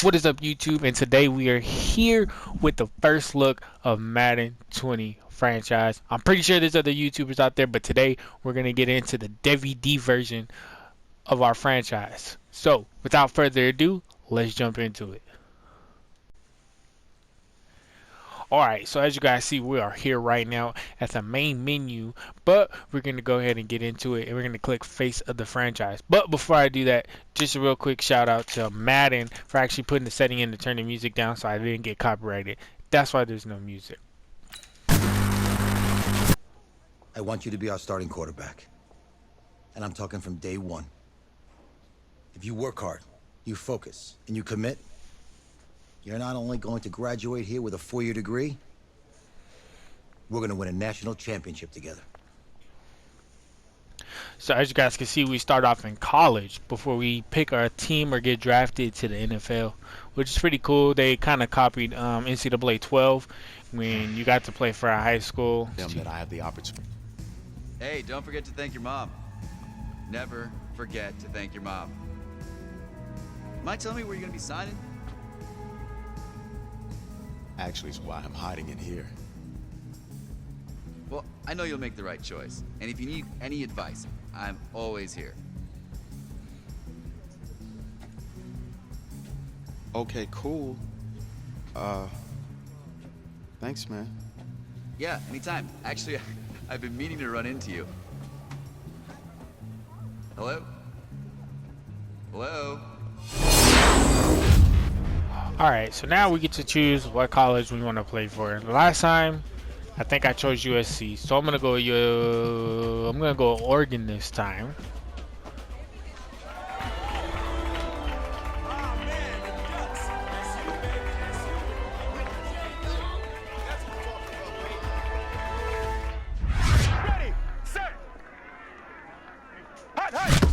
What is up, YouTube? And today we are here with the first look of Madden 20 franchise. I'm pretty sure there's other YouTubers out there, but today we're going to get into the DVD version of our franchise. So, without further ado, let's jump into it. Alright, so as you guys see, we are here right now at the main menu, but we're going to go ahead and get into it, and we're going to click Face of the Franchise. But before I do that, just a real quick shout out to Madden for actually putting the setting in to turn the music down so I didn't get copyrighted. That's why there's no music. I want you to be our starting quarterback. And I'm talking from day one. If you work hard, you focus, and you commit, you're not only going to graduate here with a 4-year degree, we're going to win a national championship together. So as you guys can see, we start off in college before we pick our team or get drafted to the NFL, which is pretty cool. They kind of copied NCAA 12 when you got to play for a high school. That I have the opportunity. Hey, don't forget to thank your mom. Never forget to thank your mom. Mind telling me where you're gonna be signing? Actually, it's why I'm hiding in here. Well, I know you'll make the right choice. And if you need any advice, I'm always here. Okay, cool. Thanks, man. Yeah, anytime. Actually, I've been meaning to run into you. Hello? Hello? Alright, so now we get to choose what college we want to play for. Last time, I think I chose USC, so I'm gonna go Oregon this time. Ready, set, hot, hot.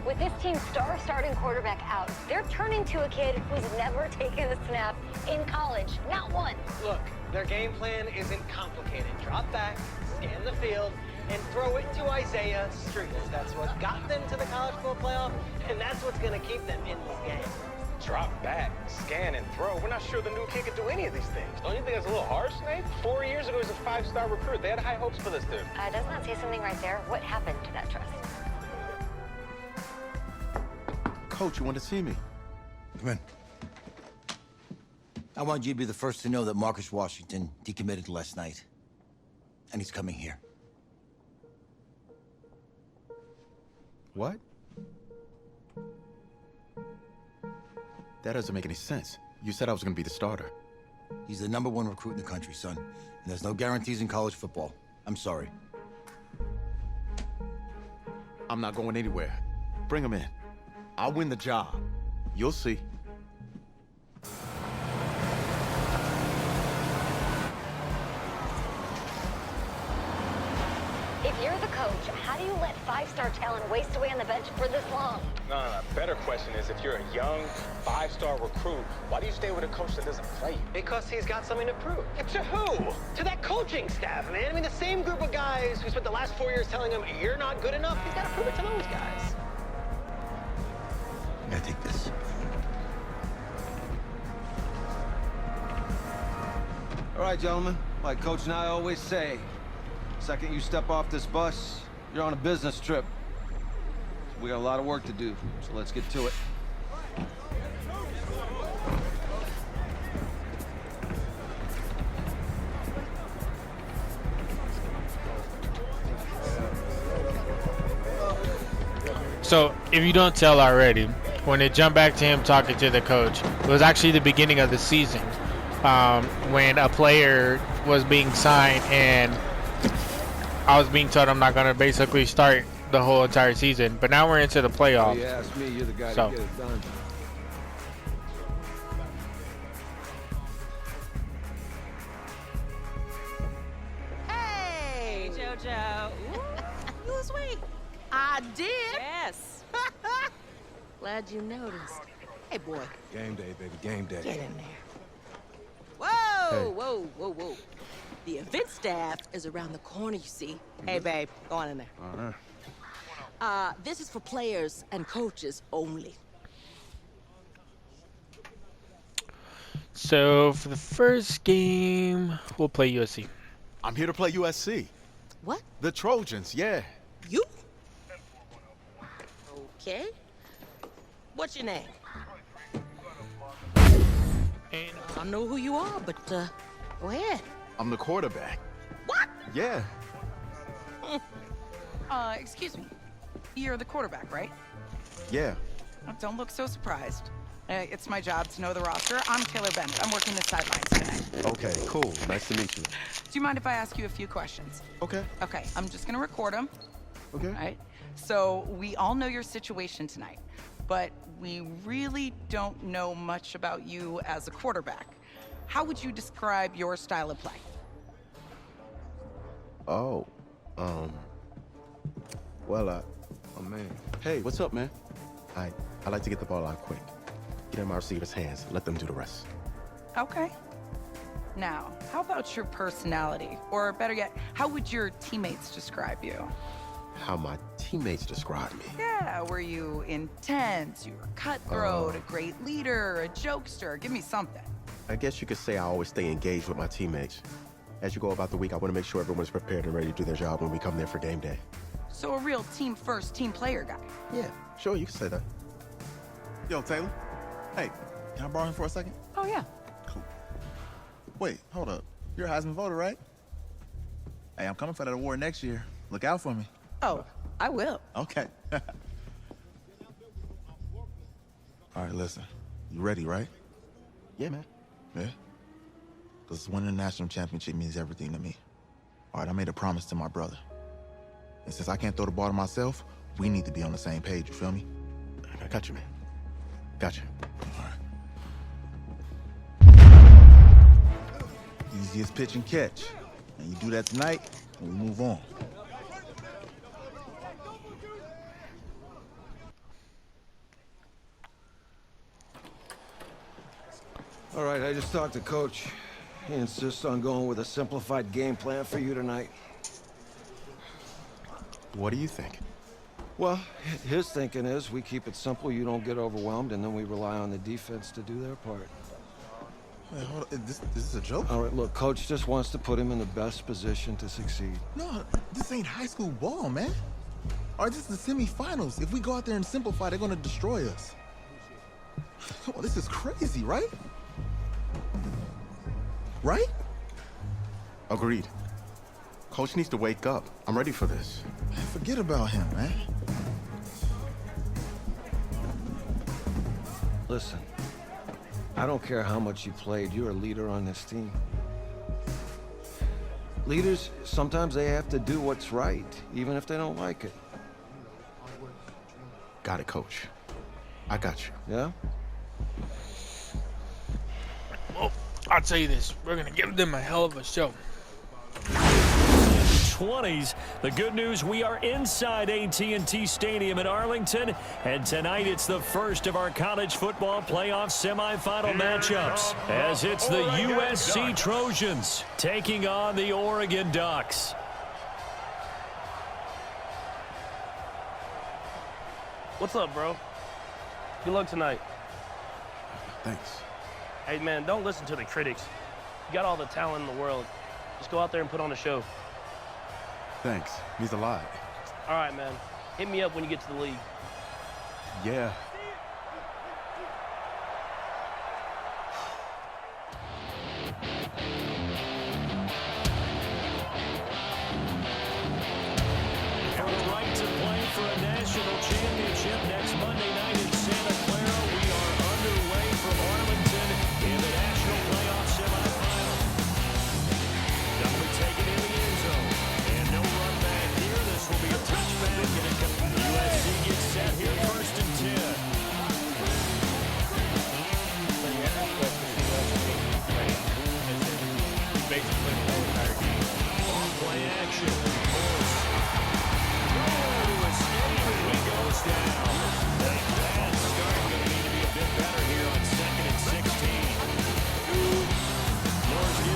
With this team's star starting quarterback out, they're turning to a kid who's never taken a snap in college. Not one. Look, their game plan isn't complicated. Drop back, scan the field, and throw it to Isaiah Streets. That's what got them to the college football playoff, and that's what's going to keep them in this game. Drop back, scan, and throw. We're not sure the new kid can do any of these things. Don't you think that's a little harsh, Nate? 4 years ago, he was a 5-star recruit. They had high hopes for this dude. Doesn't that say something right there? What happened to that trust? Coach, you want to see me? Come in. I want you to be the first to know that Marcus Washington decommitted last night. And he's coming here. What? That doesn't make any sense. You said I was going to be the starter. He's the #1 recruit in the country, son. And there's no guarantees in college football. I'm sorry. I'm not going anywhere. Bring him in. I'll win the job. You'll see. If you're the coach, how do you let 5-star talent waste away on the bench for this long? No. Better question is, if you're a young 5-star recruit, why do you stay with a coach that doesn't play you? Because he's got something to prove. To who? To that coaching staff, man. I mean, the same group of guys who spent the last 4 years telling him, you're not good enough. He's got to prove it to those guys. I gotta take this. All right, gentlemen. Like Coach and I always say, second you step off this bus, you're on a business trip. We got a lot of work to do, so let's get to it. So if you don't tell already, when they jump back to him talking to the coach, it was actually the beginning of the season when a player was being signed and I was being told I'm not going to basically start the whole entire season. But now we're into the playoffs. You ask me, you're the guy So- to get it done. Hey, JoJo. Ooh, you was sweet. I did. Yes. Glad you noticed. Hey, boy. Game day, baby, game day. Get in there. Whoa! Whoa. The event staff is around the corner, you see. Hey, babe, go on in there. All right. This is for players and coaches only. So for the first game, we'll play USC. I'm here to play USC. What? The Trojans, yeah. You? Okay. What's your name? And I know who you are, but go ahead. I'm the quarterback. What? Yeah. Excuse me. You're the quarterback, right? Yeah. Don't look so surprised. It's my job to know the roster. I'm Taylor Bennett. I'm working the sidelines today. Okay, cool. Nice to meet you. Do you mind if I ask you a few questions? Okay. Okay, I'm just gonna record them. Okay. All right. So we all know your situation tonight, but we really don't know much about you as a quarterback. How would you describe your style of play? Oh, well, oh man. Hey, what's up, man? I like to get the ball out quick. Get in my receiver's hands. Let them do the rest. Okay. Now, how about your personality? Or better yet, how would your teammates describe you? How my teammates describe me. Yeah, were you intense? You were cutthroat, a great leader, a jokester? Give me something. I guess you could say I always stay engaged with my teammates. As you go about the week, I want to make sure everyone's prepared and ready to do their job when we come there for game day. So a real team-first, team player guy. Yeah, sure, you can say that. Yo, Taylor. Hey, can I borrow him for a second? Oh, yeah. Cool. Wait, hold up. You're a Heisman voter, right? Hey, I'm coming for that award next year. Look out for me. Oh, I will. Okay. All right, listen. You ready, right? Yeah, man. Yeah? Because winning the national championship means everything to me. All right, I made a promise to my brother. And since I can't throw the ball to myself, we need to be on the same page, you feel me? I got you, man. Got you. All right. Easiest pitch and catch. And you do that tonight, and we move on. All right, I just talked to Coach. He insists on going with a simplified game plan for you tonight. What do you think? Well, his thinking is we keep it simple, you don't get overwhelmed, and then we rely on the defense to do their part. Wait, hold on. This is a joke? All right, look, Coach just wants to put him in the best position to succeed. No, this ain't high school ball, man. All right, this is the semifinals. If we go out there and simplify, they're gonna destroy us. Come on, this is crazy, right? Right? Agreed. Coach needs to wake up. I'm ready for this. Man, forget about him, man. Listen, I don't care how much you played, you're a leader on this team. Leaders, sometimes they have to do what's right, even if they don't like it. Got it, Coach. I got you. Yeah? well, I'll tell you this: we're gonna give them a hell of a show. 20s. The good news, we are inside AT&T Stadium in Arlington, and tonight it's the first of our college football playoff semifinal matchups, as it's the USC Trojans taking on the Oregon Ducks. What's up, bro? Good luck tonight. Thanks. Hey, man, don't listen to the critics. You got all the talent in the world. Just go out there and put on a show. Thanks. Means a lot. All right, man. Hit me up when you get to the league. Yeah. For the right to play for a national championship next Monday night in Santa Clara, we are underway from Arlington in the national playoff semifinal. Double taken in the end zone, and no run back here. This will be a touchback, and USC gets set here, 1st and 10. Basically, the whole entire game. Play action. Oh, a steady, he goes down. That pass start going to need to be a bit better here on 2nd and 16. Moore's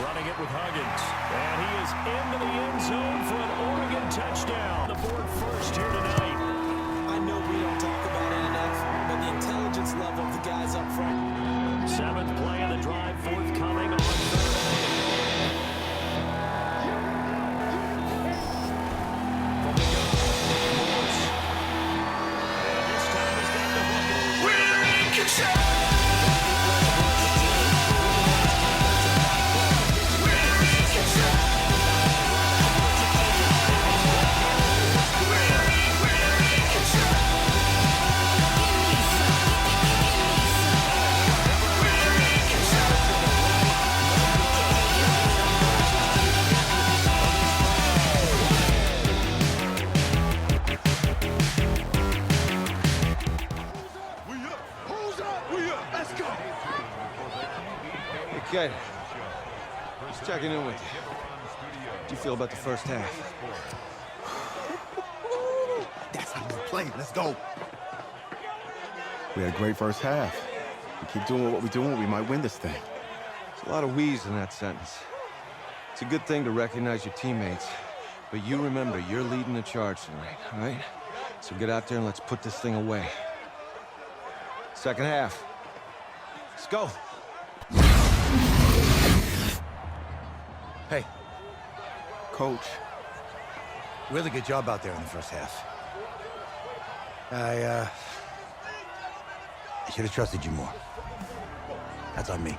running it with Huggins. And he is into the end zone for an Oregon touchdown. The board first here tonight. I know we don't talk about it enough, but the intelligence level of the guys up front. Seventh play of the drive forthcoming on third. From the gun, Morris. And this time he's got the Buccaneers. We're in control! Okay. Just checking in with you. How do you feel about the first half? That's how you play. Let's go. We had a great first half. We keep doing what we're doing, we might win this thing. There's a lot of we's in that sentence. It's a good thing to recognize your teammates, but you remember you're leading the charge tonight, all right? So get out there and let's put this thing away. Second half. Let's go. Hey. Coach. Really good job out there in the first half. I should have trusted you more. That's on me.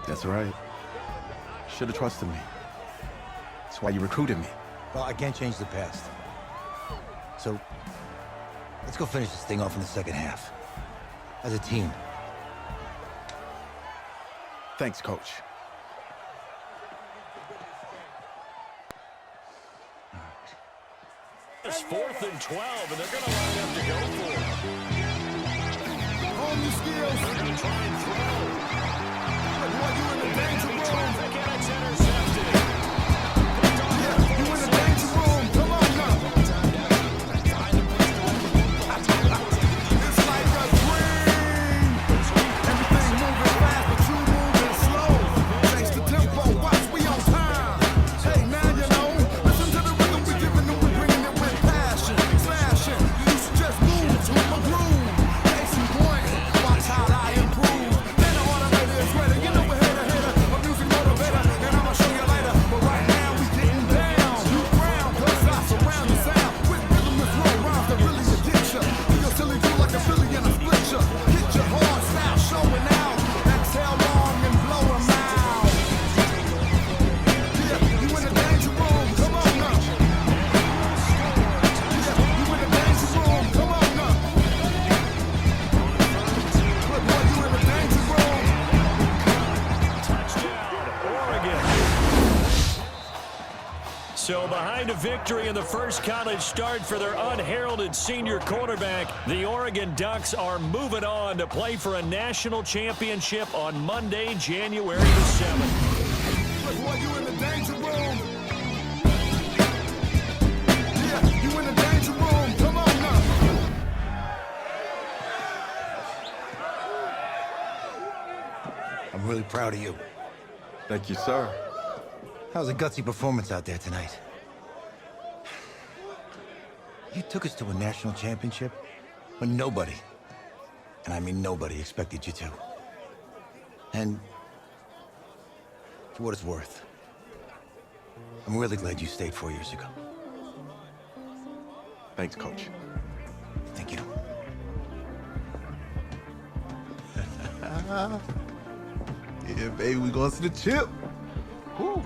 That's right. Should have trusted me. That's why you recruited me. Well, I can't change the past. So, let's go finish this thing off in the second half. As a team. Thanks, Coach. It's 4th and 12, and they're going to line up to go for it. Home skills. They're going to try and throw. Boy, you in the danger room. Traffic, and it's intercepted. Yeah, you in the danger room. Come on now. It's like a dream. Everything moving fast, but you moving slow. Change the tempo. Watch, we on time. Hey, now you know. Listen to the rhythm we giving them. We bringing it with passion. Slashing. You should just move to a groove. Case in point. Watch how I improve. Then the automator is ready. You know we're hitter. A music motivator. And I'ma show you later. But right now we getting down. You ground, cause I surround the sound. With rhythm and flow rhymes that really addict ya. Do your silly do like a Philly and a split ya. Hit your hard style showing out. Exhale long and blow 'em out. Yeah, you in the danger room. Come on now. Yeah, you in the danger room. Come on now. Look, boy, you in the danger room. Touchdown, Oregon. So behind a victory in the first college start for their unheralded senior quarterback, the Oregon Ducks are moving on to play for a national championship on Monday, January the 7th. Look, boy, you in the danger room. Yeah, you in the danger room. Come on now. I'm really proud of you. Thank you, sir. That was a gutsy performance out there tonight. You took us to a national championship when nobody, and I mean nobody, expected you to. And for what it's worth, I'm really glad you stayed 4 years ago. Thanks, Coach. Thank you. Yeah, baby, we going to the chip. Whew.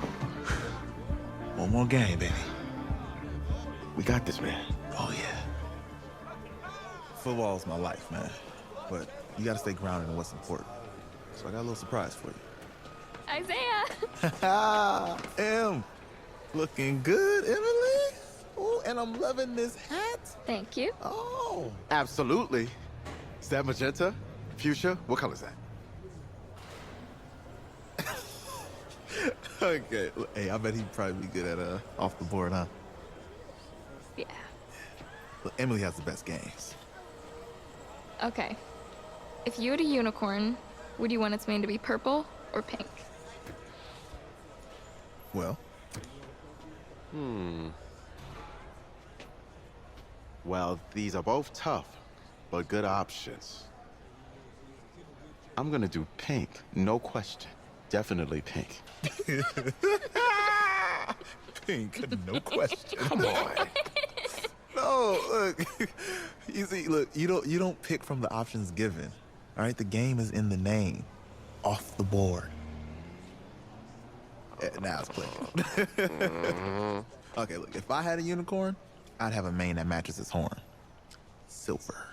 One more game, baby. We got this, man. Oh, yeah. Football's my life, man. But you got to stay grounded in what's important. So I got a little surprise for you. Isaiah! Looking good, Emily. Oh, and I'm loving this hat. Thank you. Oh, absolutely. Is that magenta? Fuchsia? What color is that? Okay. Hey, I bet he'd probably be good at off the board, huh? Yeah. Look, Emily has the best games. Okay. If you had a unicorn, would you want its mane to be purple or pink? Well? Well, these are both tough, but good options. I'm gonna do pink, no question. Definitely pink. Pink, no question. Come on. No, look. You see, look, you don't pick from the options given. All right, the game is in the name. Off the board. Now it's clicking. Okay, look, if I had a unicorn, I'd have a mane that matches its horn. Silver.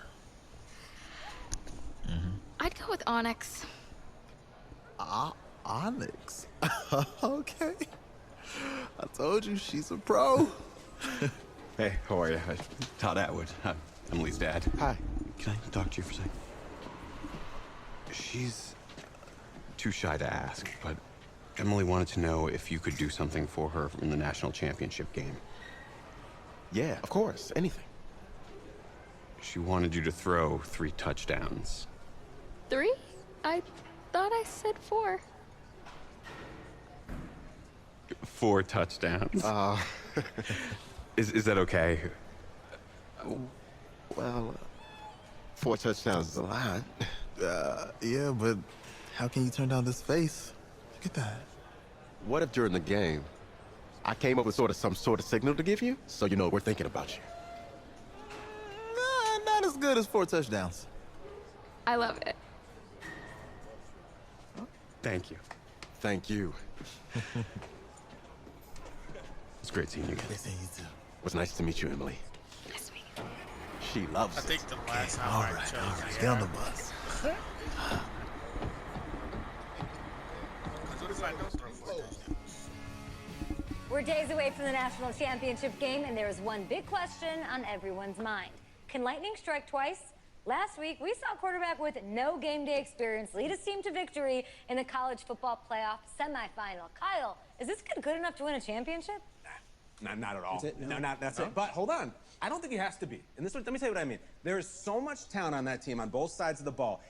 I'd go with onyx. Onyx. Okay. I told you she's a pro. Hey, how are you? Todd Atwood. I'm Emily's dad. Hi. Can I talk to you for a second? She's too shy to ask, but Emily wanted to know if you could do something for her in the national championship game. Yeah, of course. Anything. She wanted you to throw 3 touchdowns. 3? I thought I said 4. 4 touchdowns. Is that okay? Well, 4 touchdowns is a lot. Yeah, but how can you turn down this face? Look at that. What if during the game, I came up with some sort of signal to give you, so you know we're thinking about you? Nah, not as good as 4 touchdowns. I love it. Thank you. Thank you. It's great seeing you again. Great seeing you too. It was nice to meet you, Emily. Nice to meet you. She loves I it. think the last time All I right, chose get on the bus. We're days away from the national championship game, and there is one big question on everyone's mind. Can lightning strike twice? Last week, we saw a quarterback with no game day experience lead his team to victory in the college football playoff semifinal. Kyle, is this kid good enough to win a championship? Not at all. That's it? No, that's it. But hold on. I don't think he has to be. And let me tell you what I mean. There is so much talent on that team on both sides of the ball.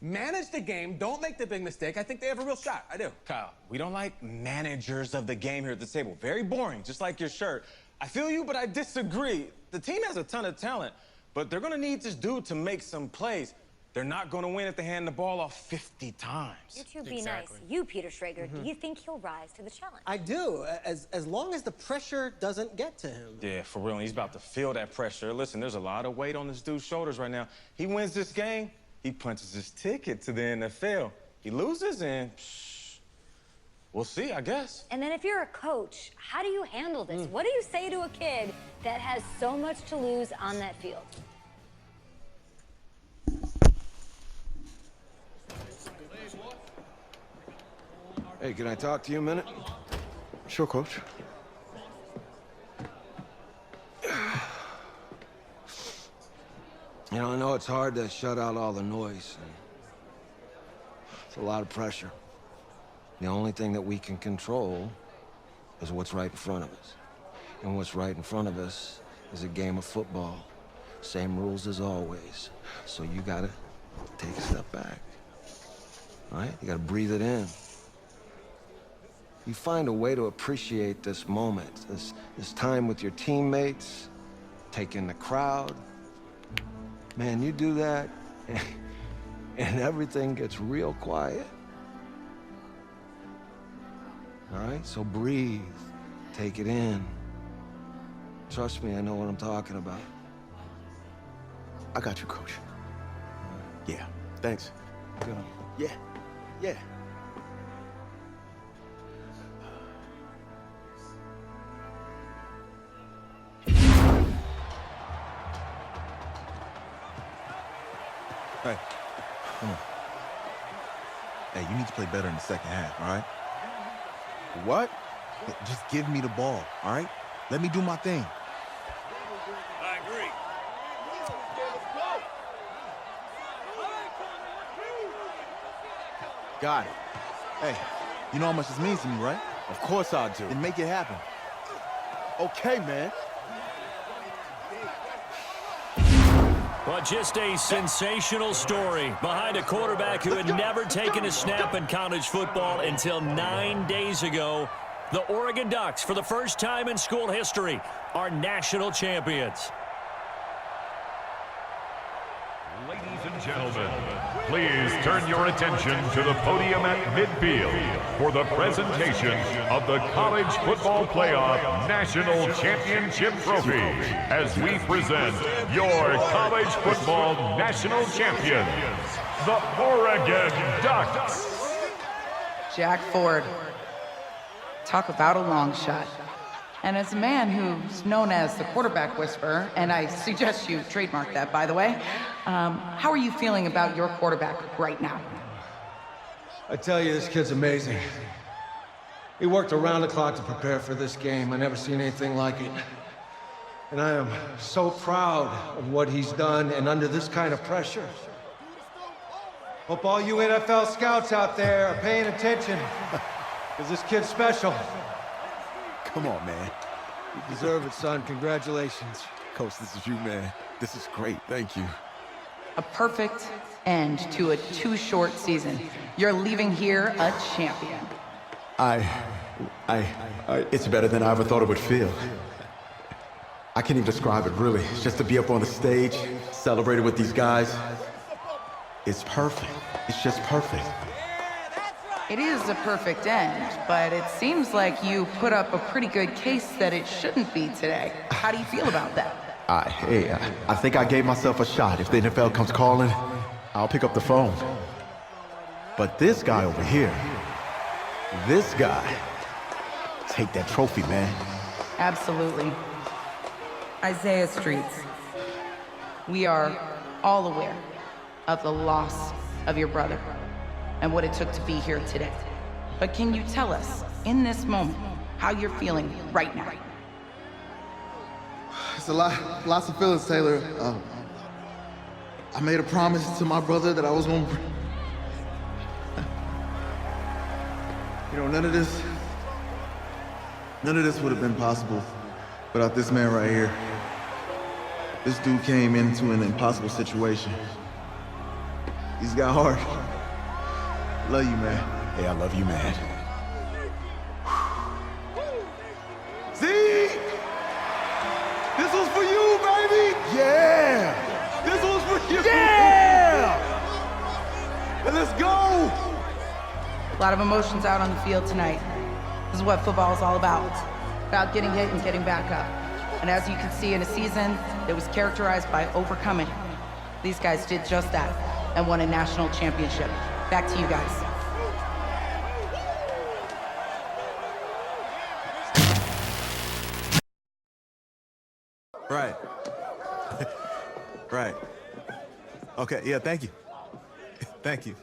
Manage the game. Don't make the big mistake. I think they have a real shot. I do. Kyle, we don't like managers of the game here at the table. Very boring, just like your shirt. I feel you, but I disagree. The team has a ton of talent, but they're going to need this dude to make some plays. They're not going to win if they hand the ball off 50 times. You two be nice. You, Peter Schrager, do you think he'll rise to the challenge? I do, as long as the pressure doesn't get to him. Yeah, for real. He's about to feel that pressure. Listen, there's a lot of weight on this dude's shoulders right now. He wins this game, he punches his ticket to the NFL. He loses, and we'll see, I guess. And then if you're a coach, how do you handle this? What do you say to a kid that has so much to lose on that field? Hey, can I talk to you a minute? Sure, Coach. You know, I know it's hard to shut out all the noise. And it's a lot of pressure. The only thing that we can control is what's right in front of us. And what's right in front of us is a game of football. Same rules as always. So you gotta take a step back. All right? You gotta breathe it in. You find a way to appreciate this moment, this time with your teammates, take in the crowd. Man, you do that, and everything gets real quiet. All right, so breathe, take it in. Trust me, I know what I'm talking about. I got you, Coach. Yeah, thanks. Good. Yeah, yeah. Hey, come on. Hey, you need to play better in the second half, all right? What? Just give me the ball, all right? Let me do my thing. I agree. Got it. Hey, you know how much this means to me, right? Of course I do. Then make it happen. Okay, man. Well, just a sensational story behind a quarterback who had never taken a snap in college football until 9 days ago. The Oregon Ducks, for the first time in school history, are national champions. Ladies and gentlemen, please turn your attention to the podium at midfield for the presentation of the College Football Playoff National Championship Trophy as we present your college football national champions, the Oregon Ducks. Jack Ford. Talk about a long shot. And as a man who's known as the quarterback whisperer, and I suggest you trademark that, by the way, how are you feeling about your quarterback right now? I tell you, this kid's amazing. He worked around the clock to prepare for this game. I've never seen anything like it. And I am so proud of what he's done, and under this kind of pressure. Hope all you NFL scouts out there are paying attention, because this kid's special. Come on, man. You deserve it, son. Congratulations. Coach, this is you, man. This is great. Thank you. A perfect end to a too short season. You're leaving here a champion. It's better than I ever thought it would feel. I can't even describe it, really. Just to be up on the stage, celebrating with these guys. It's perfect. It's just perfect. It is a perfect end, but it seems like you put up a pretty good case that it shouldn't be today. How do you feel about that? I think I gave myself a shot. If the NFL comes calling, I'll pick up the phone. But this guy over here, this guy, take that trophy, man. Absolutely. Isaiah Streets, we are all aware of the loss of your brother and what it took to be here today. But can you tell us, in this moment, how you're feeling right now? It's lots of feelings, Taylor. I made a promise to my brother that I was gonna, none of this would have been possible without this man right here. This dude came into an impossible situation. He's got heart. Love you, man. Hey, I love you, man. See? This was for you, baby! Yeah! This was for you! Yeah! And let's go! A lot of emotions out on the field tonight. This is what football is all about getting hit and getting back up. And as you can see, in a season that was characterized by overcoming, these guys did just that and won a national championship. Back to you guys. Right. Right. Okay, yeah, thank you. Thank you.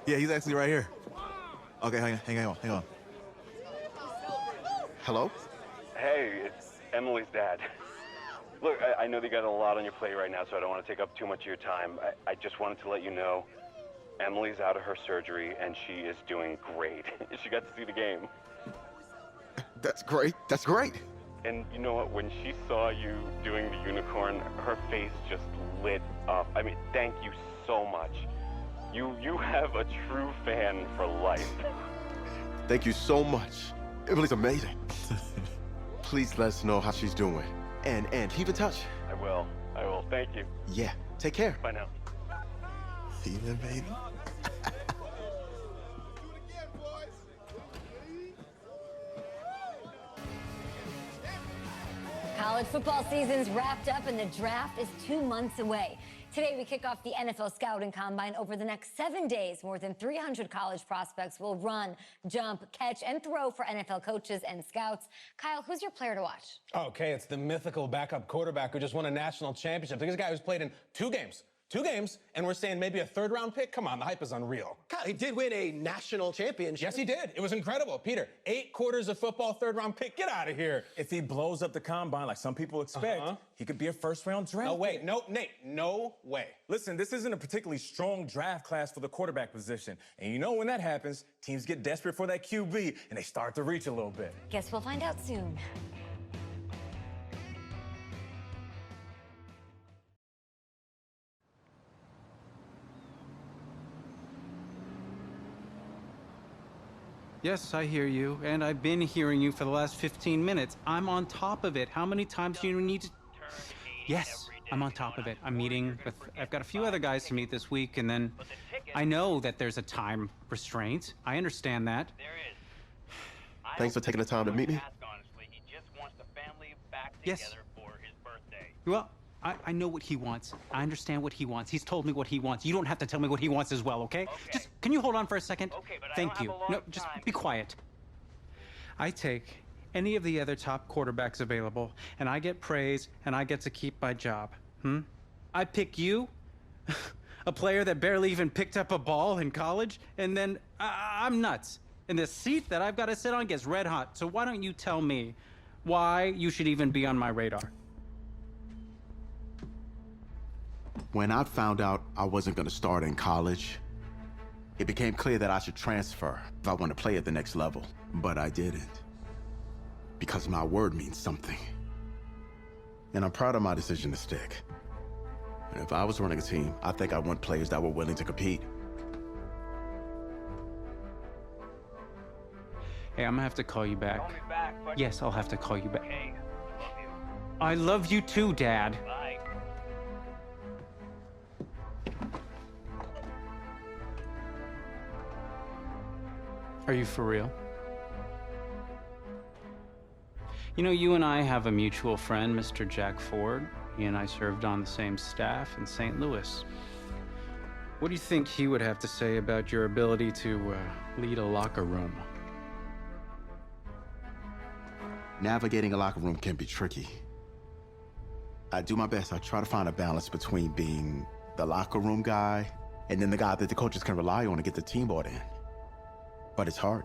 Yeah, he's actually right here. Okay, hang on. Hello? Hey, it's Emily's dad. Look, I know that you got a lot on your plate right now, so I don't want to take up too much of your time. I just wanted to let you know Emily's out of her surgery, and she is doing great. She got to see the game. That's great. That's great. And you know what? When she saw you doing the unicorn, her face just lit up. I mean, thank you so much. You have a true fan for life. Thank you so much. Emily's amazing. Please let us know how she's doing. And keep in touch. I will. Thank you. Yeah. Take care. Bye now. See you, baby. College football season's wrapped up and the draft is 2 months away. Today, we kick off the NFL Scouting Combine. Over the next 7 days, more than 300 college prospects will run, jump, catch, and throw for NFL coaches and scouts. Kyle, who's your player to watch? Okay, it's the mythical backup quarterback who just won a national championship. This guy who's played in 2 games. 2 games, and we're saying maybe a 3rd-round pick? Come on, the hype is unreal. Kyle, he did win a national championship. Yes, he did. It was incredible. Peter, 8 quarters of football, 3rd-round pick. Get out of here. If he blows up the combine like some people expect, he could be a 1st-round draft No way. pick. No, Nate, no way. Listen, this isn't a particularly strong draft class for the quarterback position. And you know when that happens, teams get desperate for that QB, and they start to reach a little bit. Guess we'll find out soon. Yes, I hear you, and I've been hearing you for the last 15 minutes. I'm on top of it. How many times do you need to... Yes, I'm on top of it. I'm meeting with... I've got a few other guys to meet this week, and then I know that there's a time restraint. I understand that. Thanks for taking the time to meet me. Yes. Well, I know what he wants. I understand what he wants. He's told me what he wants. You don't have to tell me what he wants as well, okay? Just, can you hold on for a second? Okay, but Thank you. No, just be quiet. I take any of the other top quarterbacks available, and I get praise, and I get to keep my job. I pick you, a player that barely even picked up a ball in college, and then I'm nuts. And the seat that I've got to sit on gets red hot. So why don't you tell me why you should even be on my radar? When I found out I wasn't going to start in college, it became clear that I should transfer if I want to play at the next level. But I didn't. Because my word means something. And I'm proud of my decision to stick. And if I was running a team, I think I want players that were willing to compete. Hey, I'm gonna have to call you back. Call me back, but... Yes, I'll have to call you back. Okay, love you. I love you too, Dad. Bye. Are you for real? You know, you and I have a mutual friend, Mr. Jack Ford. He and I served on the same staff in St. Louis. What do you think he would have to say about your ability to lead a locker room? Navigating a locker room can be tricky. I do my best. I try to find a balance between being the locker room guy and then the guy that the coaches can rely on to get the team bought in. But it's hard.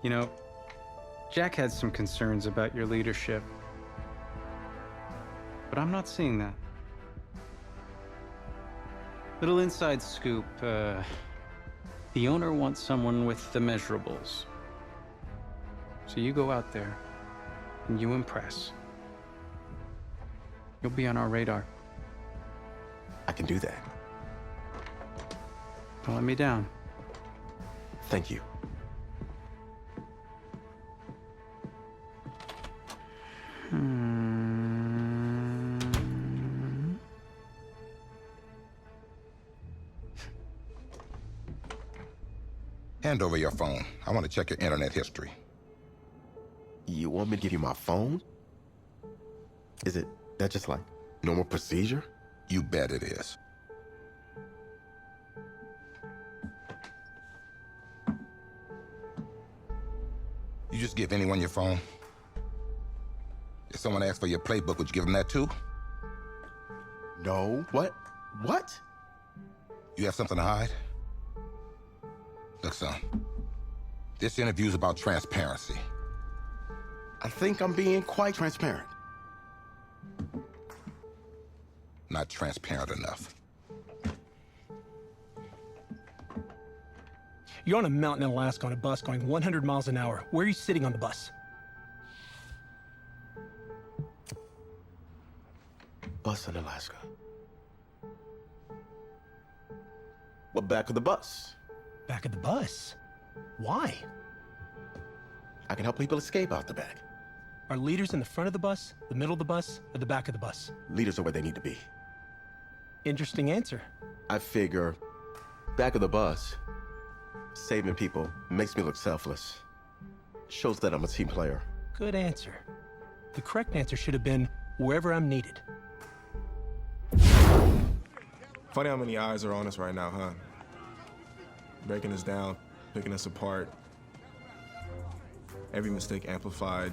You know, Jack had some concerns about your leadership, but I'm not seeing that. Little inside scoop, the owner wants someone with the measurables. So you go out there and you impress. You'll be on our radar. I can do that. Don't let me down. Thank you. Hand over your phone. I want to check your internet history. You want me to give you my phone? Is that just like normal procedure? You bet it is. You just give anyone your phone? If someone asks for your playbook, would you give them that too? No. What? What? You have something to hide? Look, son, this interview's about transparency. I think I'm being quite transparent. Not transparent enough. You're on a mountain in Alaska on a bus going 100 miles an hour. Where are you sitting on the bus? Bus in Alaska. Well, back of the bus. Back of the bus? Why? I can help people escape out the back. Are leaders in the front of the bus, the middle of the bus, or the back of the bus? Leaders are where they need to be. Interesting answer. I figure back of the bus, saving people makes me look selfless. Shows that I'm a team player. Good answer. The correct answer should have been wherever I'm needed. Funny how many eyes are on us right now, huh? Breaking us down, picking us apart. Every mistake amplified,